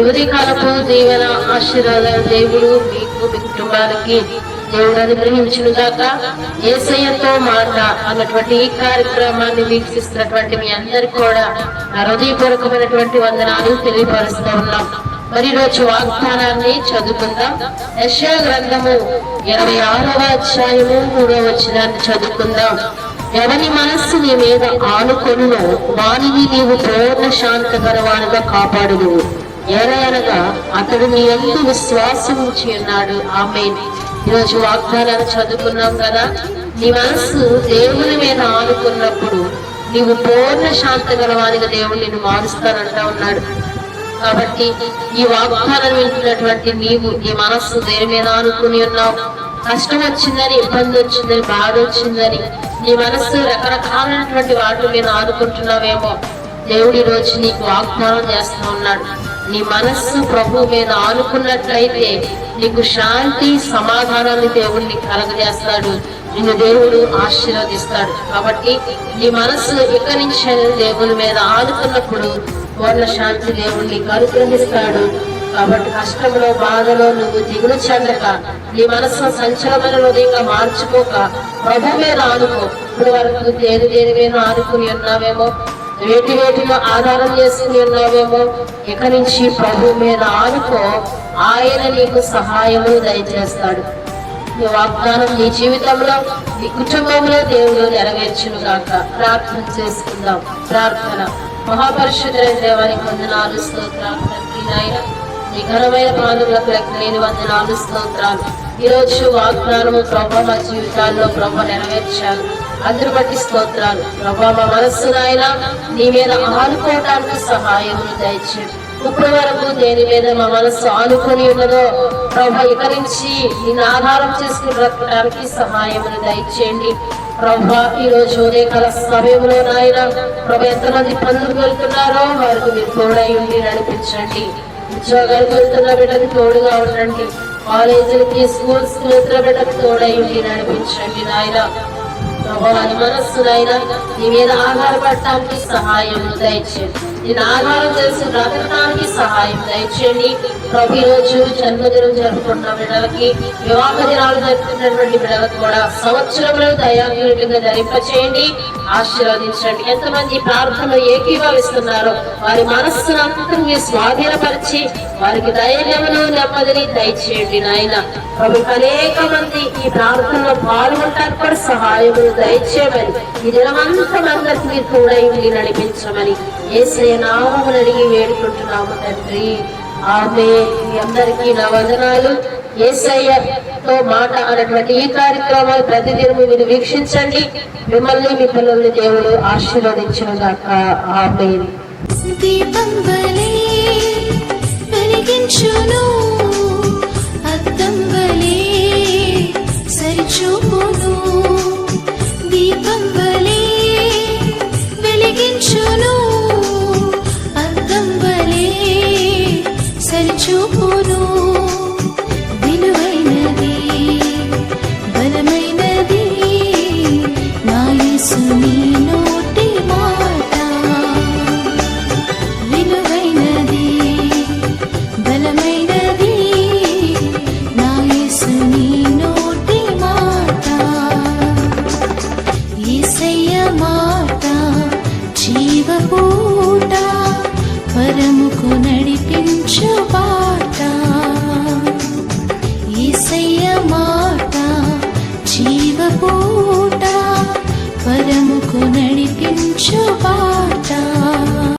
మరి ఉదయకాలపు దీవెన ఆశీర్వాద దేవుడు మీకు మీ కుటుంబానికి దేవుడు అనుగ్రహించును గాక. యేసయ్యతో మాట అన్నటువంటి ఈ కార్యక్రమాన్ని వీక్షిస్తున్నటువంటి మీ అందరికి కూడా నా హృదయపూర్వకమైనటువంటి వందనాలు తెలియపరుస్తూ ఉన్నాం. మరి రోజు వాగ్దానాన్ని చదువుకుందాం. యెషయా గ్రంథము 26వ అధ్యాయము 3వ వచనాన్ని చదువుకుందాం. ఎవని మనస్సు నీ మీద ఆనుకొనునో వానిని నీవు పూర్ణ శాంతకరవానిగా కాపాడును, ఏలయనగా అతడు నీ యందు విశ్వాసం ఉంచి ఉన్నాడు. ఆమేన్. ఈరోజు వాగ్దానాన్ని చదువుకున్నాం కదా. నీ మనస్సు దేవుని మీద ఆనుకున్నప్పుడు నీవు పూర్ణ శాంతకరవానిగా దేవుడు నిన్ను మారుస్తానంటా ఉన్నాడు. కాబట్టి ఈ వాగ్దానం వింటున్నటువంటి నీవు నీ మనస్సు దేని మీద ఆనుకుని ఉన్నావు. కష్టం వచ్చిందని, ఇబ్బంది వచ్చిందని, బాధ వచ్చిందని నీ మనస్సు రకరకాలైనటువంటి వాటి మీద ఆనుకుంటున్నావేమో. దేవుడు ఈ రోజు నీకు వాగ్దానం చేస్తూ ఉన్నాడు. నీ మనస్సు ప్రభు మీద ఆనుకున్నట్లయితే నీకు శాంతి సమాధానాన్ని దేవుడు నీకు కలగజేస్తాడు, నిన్ను దేవుడు ఆశీర్వదిస్తాడు. కాబట్టి నీ మనస్సు ఇక్కడి నుంచి దేవుని మీద ఆనుకున్నప్పుడు పూర్ణ శాంతి దేవుడు నీకు అనుగ్రహిస్తాడు. కాబట్టి కష్టంలో బాధలో నువ్వు దిగులు చెందక, నీ మనస్సు సంచలమైన హృదయంగా మార్చుకోక ప్రభు మీద ఆనుకో. ఇప్పుడు వరకు దేని మీద ఆనుకుని ఉన్నావేమో, వేటిలో ఆధారం చేసుకుని ఉన్నావేమో, ఇక నుంచి ప్రభు మీద ఆనుకో. ఆయన నీకు సహాయము దయచేస్తాడు. ఈ వాగ్దానం నీ జీవితంలో, నీ కుటుంబంలో దేవుడు నెరవేర్చును గాక. ప్రార్థన చేసుకుందాం. ప్రార్థన. మహాపరిశుద్ధులైన దేవానికి వందనాలు, స్తోత్రాలు. తండ్రి నాయన, నీ ఘనమైన పాదములకు లెక్కలేని వందనాలు, స్తోత్రాలు. ఈ రోజు వాగ్దానము ప్రభు మా జీవితాల్లో ప్రభు నెరవేర్చారు. అందరు బట్టి స్తోత్రాలు. ప్రభు మా మనస్సు నాయన నీ మీద ఆనుకోవడానికి సహాయమును దయచేయండి. ఇప్పుడు వరకు దేని మీద మా మనస్సు ఆనుకొని ఉన్నదో ప్రభు ఇక నుంచి నిన్ను ఆధారం చేసుకుని బ్రతకడానికి సహాయమును దయచేయండి. ప్రభు ఈ రోజు ఉదయకాల సమయంలో నాయన ప్రభు ఎంతమంది పనులకు వెళ్తున్నారో వారికి మీరు తోడై ఉండి నడిపించండి. ఉద్యోగాలకు వెళ్తున్న బిడ్డకు తోడుగా ఉండండి. కాలేజీలకి, స్కూల్స్ కి వెళ్తున్న బిడ్డకు తోడై ఉండి నడిపించండి నాయన. ప్రభావాన్ని మనస్సునైనా నీ మీద ఆధారపడటానికి సహాయం దయచేయండి. నేను ఆధారం చేసి బ్రతకడానికి సహాయం దయచేయండి. ప్రభు ఈ రోజు జన్మదినం జరుపుకుంటున్న బిడ్డలకి, వివాహ దినాలు జరుపుతున్నటువంటి బిడ్డలకు కూడా సంవత్సరంలో దయాకీయులుగా ధరింపచేయండి, ఆశీర్వదించండి. ఎంతమంది ప్రార్థనలు ఏకీభవిస్తున్నారో వారి మనస్సునంతా మీరు స్వాధీనపరిచి వారికి ధైర్యమును నెమ్మదిని దయచేయండి నాయన. ప్రభు అనేక మంది ఈ ప్రార్థనలో పాల్గొంటానికి కూడా సహాయమును దయచేయమని, ఈ దినమంతా అందరికి మీరు తోడై ఉండి నడిపించమని యేసయ్య నామమున అడిగి వేడుకుంటున్నాము తండ్రి. ఆమేన్. మీ అందరికీ నా వందనాలు. యేసయ్యతో మాట అన్నటువంటి ఈ కార్యక్రమాలు ప్రతిదినము మీరు వీక్షించండి. మిమ్మల్ని మీ పిల్లల్ని దేవుడు ఆశీర్వదించును గాక. ఆమేన్. దీపం వలె వెలిగించును, అద్దం వలె సరిచూపును. దీపం వలె వెలిగించును, అద్దం వలె సరిచూపును. విలువైనది, బలమైనది నా యేసుని నోటి మాట. విలువైనది, బలమైనది నా యేసుని నోటి మాట. యేసయ్య మాట జీవపూట, పరముకు నడిపించు బాట. యేసయ్య మాట జీవపూట, పరముకు నడిపించు బాట.